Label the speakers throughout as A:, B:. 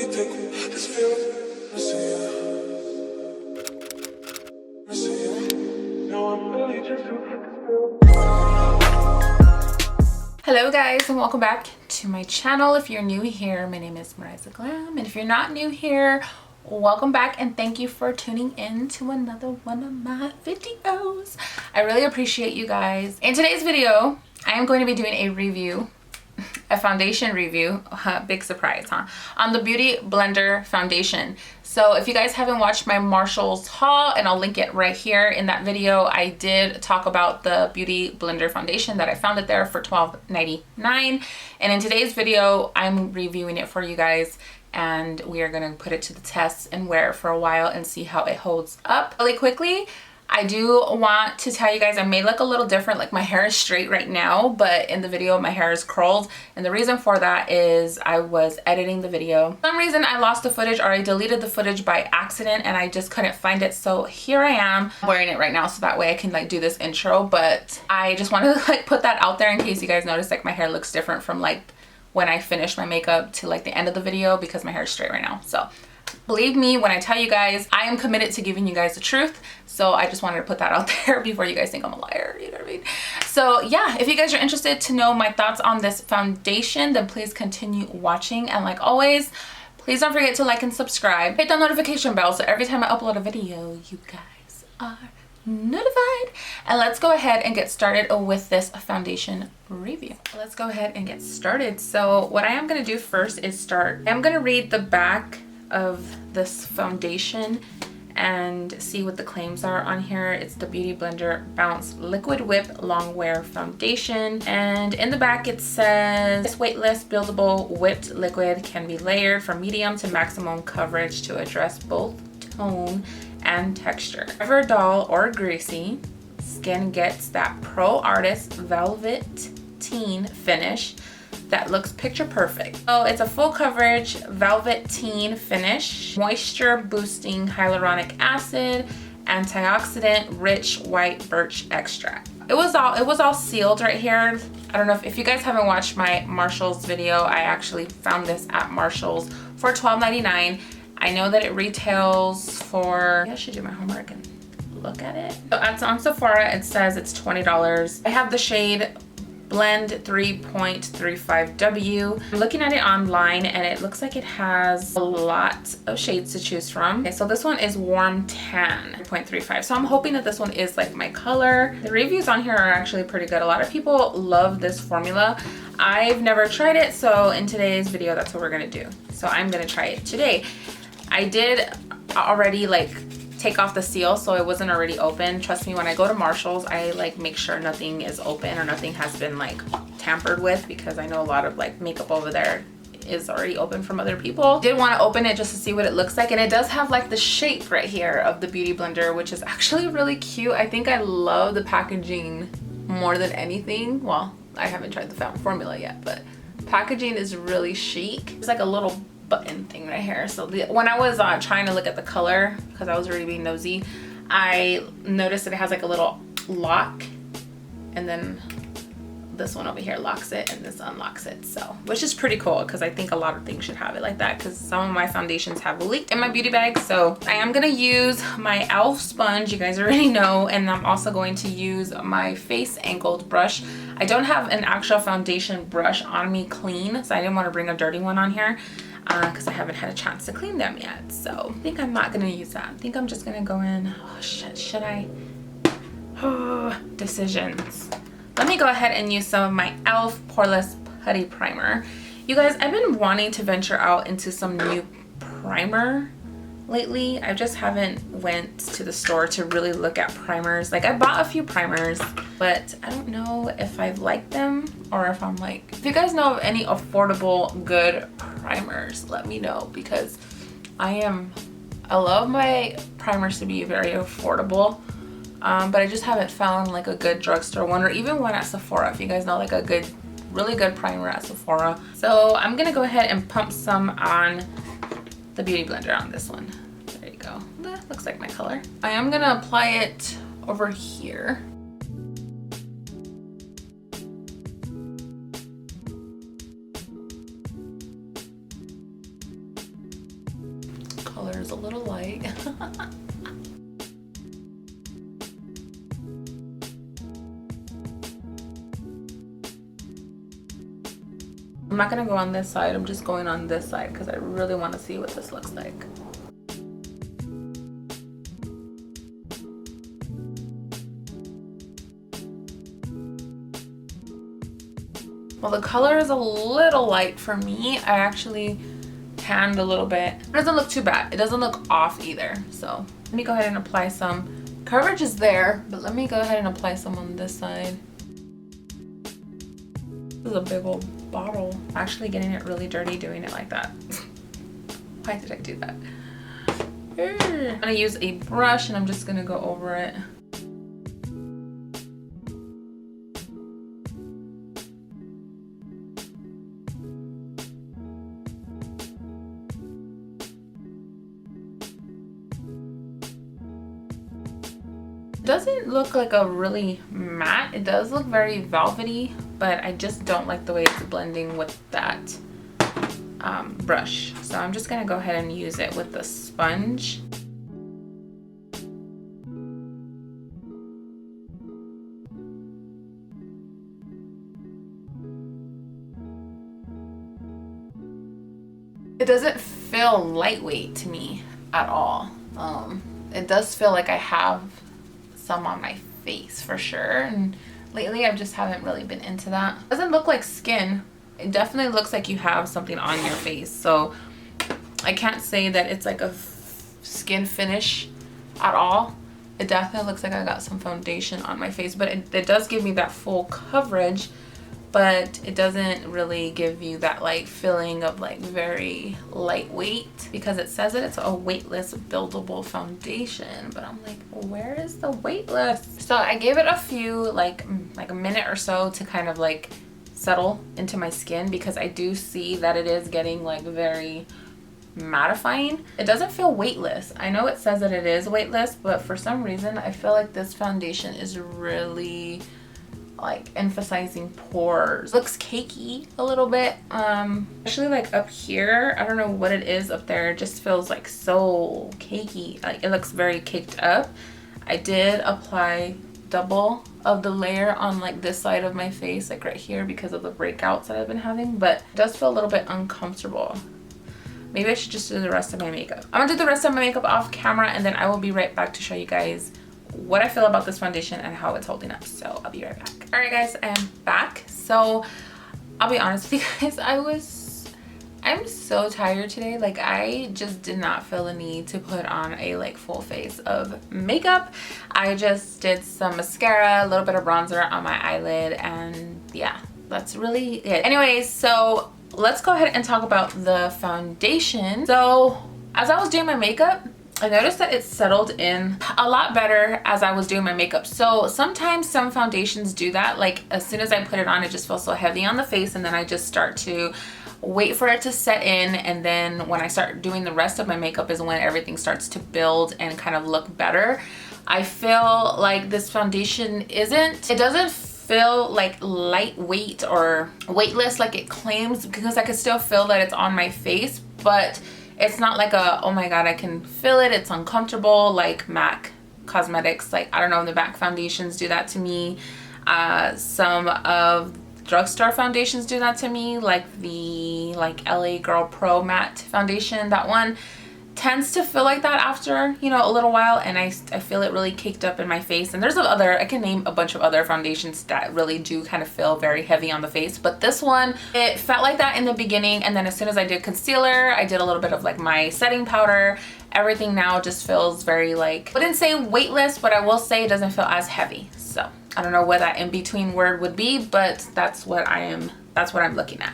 A: Hello guys, and welcome back to my channel. If you're new here, my name is Mariza Glam, and if you're not new here, welcome back and thank you for tuning in to another one of my videos. I really appreciate you guys. In today's video, I am going to be doing a review, a foundation review, big surprise, huh, on the Beauty Blender foundation. So if you guys haven't watched my Marshalls haul, and I'll link it right here in that video, I did talk about the Beauty Blender foundation that I found it there for $12.99. And in today's video, I'm reviewing it for you guys, and we are gonna put it to the test and wear it for a while and see how it holds up. Really quickly, I do want to tell you guys I may look a little different. Like, my hair is straight right now, but in the video my hair is curled, and the reason for that is I was editing the video. For some reason I lost the footage, or I deleted the footage by accident, and I just couldn't find it. So here I am wearing it right now, so that way I can like do this intro. But I just wanted to like put that out there in case you guys notice like my hair looks different from like when I finish my makeup to like the end of the video, because my hair is straight right now. So believe me when I tell you guys, I am committed to giving you guys the truth. So I just wanted to put that out there before you guys think I'm a liar, you know what I mean? So yeah, if you guys are interested to know my thoughts on this foundation, then please continue watching. And like always, please don't forget to like and subscribe. Hit the notification bell so every time I upload a video, you guys are notified. And let's go ahead and get started with this foundation review. Let's go ahead and get started. So what I am going to do first is I'm going to read the back of this foundation and see what the claims are on here. It's the Beauty Blender Bounce Liquid Whip Long Wear Foundation, and in the back it says this weightless buildable whipped liquid can be layered from medium to maximum coverage to address both tone and texture. Never dull or greasy, skin gets that pro artist velveteen finish that looks picture perfect. So it's a full coverage velveteen finish, moisture boosting hyaluronic acid, antioxidant rich white birch extract. It was all sealed right here. I don't know if you guys haven't watched my Marshalls video, I actually found this at Marshalls for $12.99. I know that it retails for, I should do my homework and look at it. So on Sephora it says it's $20. I have the shade Blend 3.35W. I'm looking at it online and it looks like it has a lot of shades to choose from. Okay, so this one is Warm Tan 3.35. So I'm hoping that this one is like my color. The reviews on here are actually pretty good. A lot of people love this formula. I've never tried it, so in today's video that's what we're gonna do. So I'm gonna try it today. I did already like take off the seal, so it wasn't already open. Trust me, when I go to Marshalls, I like make sure nothing is open or nothing has been like tampered with, because I know a lot of like makeup over there is already open from other people. Did want to open it just to see what it looks like, and it does have like the shape right here of the Beauty Blender, which is actually really cute. I think I love the packaging more than anything. Well, I haven't tried the formula yet, but packaging is really chic. It's like a little button thing right here. So when I was trying to look at the color, because I was already being nosy, I noticed that it has like a little lock, and then this one over here locks it and this unlocks it. So, which is pretty cool, because I think a lot of things should have it like that, because some of my foundations have leaked in my beauty bag. So I am gonna use my e.l.f. sponge, you guys already know, and I'm also going to use my face angled brush. I don't have an actual foundation brush on me clean, so I didn't want to bring a dirty one on here, because I haven't had a chance to clean them yet. So I think I'm not gonna use that. I think I'm just gonna go in. Oh shit, should I? Oh, decisions. Let me go ahead and use some of my e.l.f. Poreless Putty Primer. You guys, I've been wanting to venture out into some new primer lately. I just haven't went to the store to really look at primers. Like, I bought a few primers, but I don't know if I've liked them, or if I'm like, if you guys know of any affordable good primers, let me know, because I love my primers to be very affordable, but I just haven't found like a good drugstore one, or even one at Sephora. If you guys know like a good, really good primer at Sephora. So I'm gonna go ahead and pump some on the Beauty Blender on this one. There you go. That looks like my color. I am gonna apply it over here. color is a little light. I'm not gonna go on this side, I'm just going on this side because I really want to see what this looks like. Well, the color is a little light for me. I actually tanned a little bit. It doesn't look too bad. It doesn't look off either. So let me go ahead and apply some. Coverage is there, but let me go ahead and apply some on this side. This is a big old bottle. I'm actually getting it really dirty doing it like that. Why did I do that? I'm gonna use a brush and I'm just gonna go over it. Doesn't look like a really matte. It does look very velvety, but I just don't like the way it's blending with that brush. So I'm just gonna go ahead and use it with the sponge. It doesn't feel lightweight to me at all. It does feel like I have some on my face for sure, and lately I just haven't really been into that. It doesn't look like skin. It definitely looks like you have something on your face, so I can't say that it's like a skin finish at all. It definitely looks like I got some foundation on my face, but it does give me that full coverage, but it doesn't really give you that like feeling of like very lightweight, because it says that it's a weightless buildable foundation, but I'm like, where is the weightless? So I gave it a few like a minute or so to kind of like settle into my skin, because I do see that it is getting like very mattifying. It doesn't feel weightless. I know it says that it is weightless, but for some reason I feel like this foundation is really like emphasizing pores. Looks cakey a little bit, especially like up here. I don't know what it is up there. It just feels like so cakey. Like it looks very caked up. I did apply double of the layer on like this side of my face, like right here, because of the breakouts that I've been having, but it does feel a little bit uncomfortable. Maybe I should just do the rest of my makeup. I'm gonna do the rest of my makeup off camera, and then I will be right back to show you guys what I feel about this foundation and how it's holding up. So I'll be right back. All right guys, I am back. So I'll be honest with you guys, I'm so tired today. Like I just did not feel the need to put on a like full face of makeup. I just did some mascara, a little bit of bronzer on my eyelid, and yeah, that's really it. Anyways, so let's go ahead and talk about the foundation. So as I was doing my makeup, I noticed that it settled in a lot better as I was doing my makeup. So sometimes some foundations do that. Like as soon as I put it on, it just feels so heavy on the face, and then I just start to wait for it to set in, and then when I start doing the rest of my makeup is when everything starts to build and kind of look better. I feel like this foundation it doesn't feel like lightweight or weightless like it claims, because I can still feel that it's on my face, but it's not like a, oh my god, I can feel it, it's uncomfortable, like MAC Cosmetics. Like I don't know, the MAC foundations do that to me. Some of drugstore foundations do that to me, like the LA Girl Pro Matte foundation. That one tends to feel like that after, you know, a little while, and I feel it really caked up in my face. And there's I can name a bunch of other foundations that really do kind of feel very heavy on the face, but this one, it felt like that in the beginning, and then as soon as I did concealer, I did a little bit of like my setting powder, everything now just feels very like, I wouldn't say weightless, but I will say it doesn't feel as heavy. So I don't know what that in between word would be, but that's what I'm looking at.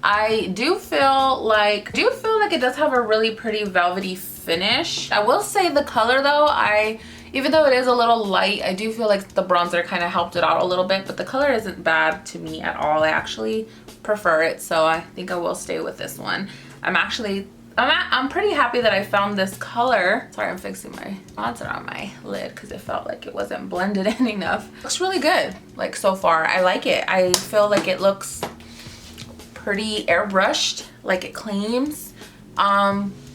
A: I do feel like it does have a really pretty velvety finish. I will say the color though, even though it is a little light, I do feel like the bronzer kind of helped it out a little bit, but the color isn't bad to me at all. I actually prefer it, so I think I will stay with this one. I'm pretty happy that I found this color. Sorry, I'm fixing my bronzer on my lid because it felt like it wasn't blended in enough. Looks really good, like so far. I like it. I feel like it looks pretty airbrushed, like it claims.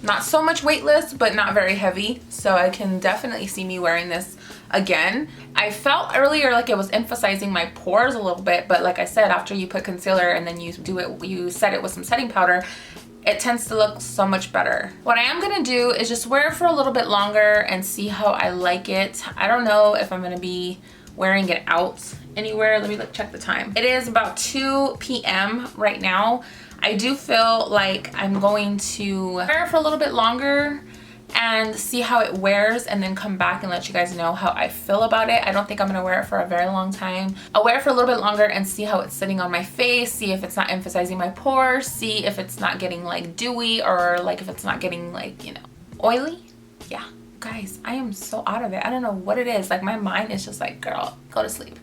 A: not so much weightless, but not very heavy. So I can definitely see me wearing this again. I felt earlier like it was emphasizing my pores a little bit, but like I said, after you put concealer and then you set it with some setting powder, it tends to look so much better. What I am gonna do is just wear it for a little bit longer and see how I like it. I don't know if I'm gonna be wearing it out anywhere. Let me check the time. It is about 2 p.m. right now. I do feel like I'm going to wear it for a little bit longer and see how it wears, and then come back and let you guys know how I feel about it. I don't think I'm gonna wear it for a very long time. I'll wear it for a little bit longer and see how it's sitting on my face, see if it's not emphasizing my pores, see if it's not getting like dewy, or like if it's not getting like, you know, oily. Yeah, guys, I am so out of it. I don't know what it is. Like my mind is just like, girl, go to sleep.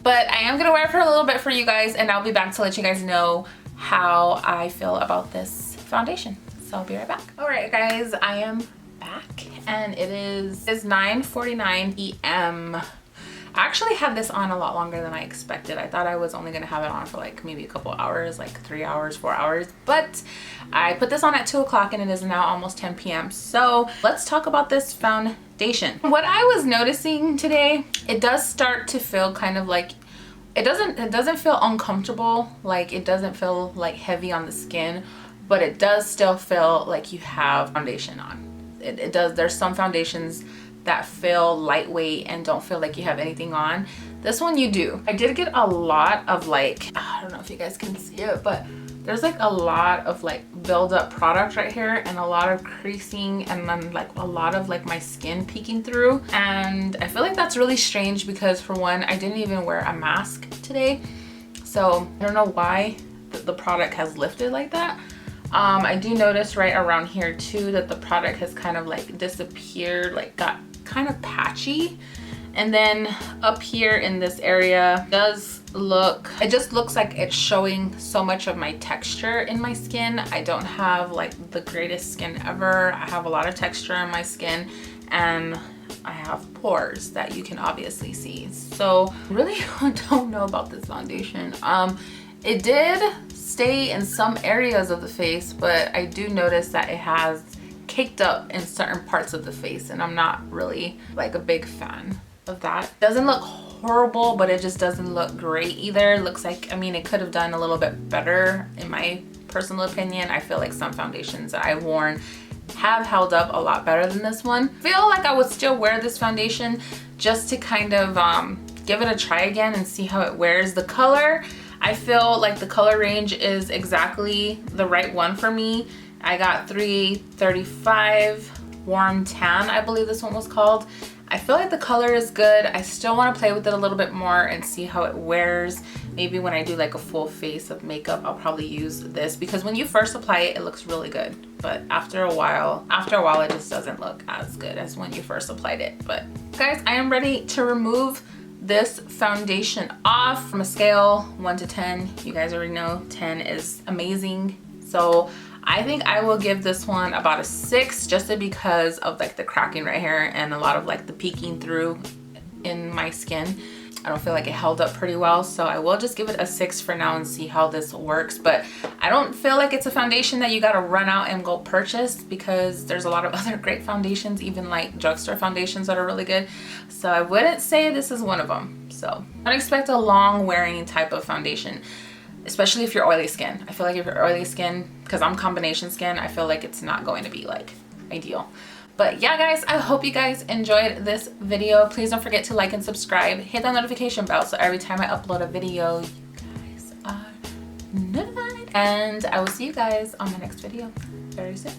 A: But I am gonna wear it for a little bit for you guys, and I'll be back to let you guys know how I feel about this foundation. So I'll be right back. All right, guys, I am back, and it is 9:49 p.m. I actually had this on a lot longer than I expected. I thought I was only gonna have it on for like maybe a couple hours, like 3 hours, 4 hours, but I put this on at 2 o'clock and it is now almost 10 p.m. So let's talk about this foundation. What I was noticing today, it does start to feel kind of like, it doesn't feel uncomfortable, like it doesn't feel like heavy on the skin, but it does still feel like you have foundation on. It does. There's some foundations that feel lightweight and don't feel like you have anything on. This one you do. I did get a lot of like, I don't know if you guys can see it, but there's like a lot of like build up product right here, and a lot of creasing, and then like a lot of like my skin peeking through. And I feel like that's really strange because, for one, I didn't even wear a mask today. So I don't know why the product has lifted like that. I do notice right around here too that the product has kind of like disappeared, like got kind of patchy. And then up here in this area it just looks like it's showing so much of my texture in my skin. I don't have like the greatest skin ever. I have a lot of texture in my skin, and I have pores that you can obviously see. So really don't know about this foundation. It did stay in some areas of the face, but I do notice that it has caked up in certain parts of the face, and I'm not really like a big fan of that. Doesn't look horrible, but it just doesn't look great either. It looks like, I mean, it could have done a little bit better in my personal opinion. I feel like some foundations that I've worn have held up a lot better than this one. I feel like I would still wear this foundation just to kind of give it a try again and see how it wears. The color, I feel like the color range is exactly the right one for me. I got 335 Warm Tan, I believe this one was called. I feel like the color is good. I still want to play with it a little bit more and see how it wears. Maybe when I do like a full face of makeup, I'll probably use this, because when you first apply it, it looks really good. But after a while, it just doesn't look as good as when you first applied it. But guys, I am ready to remove this foundation off. From a scale 1 to 10, you guys already know 10 is amazing. So I think I will give this one about a 6, just because of like the cracking right here and a lot of like the peeking through in my skin. I don't feel like it held up pretty well, so I will just give it a 6 for now and see how this works. But I don't feel like it's a foundation that you gotta run out and go purchase, because there's a lot of other great foundations, even like drugstore foundations that are really good. So I wouldn't say this is one of them. So don't expect a long wearing type of foundation, especially if you're oily skin. I feel like if you're oily skin, because I'm combination skin, I feel like it's not going to be like ideal. But yeah, guys, I hope you guys enjoyed this video. Please don't forget to like and subscribe. Hit that notification bell so every time I upload a video, you guys are notified. And I will see you guys on my next video very soon.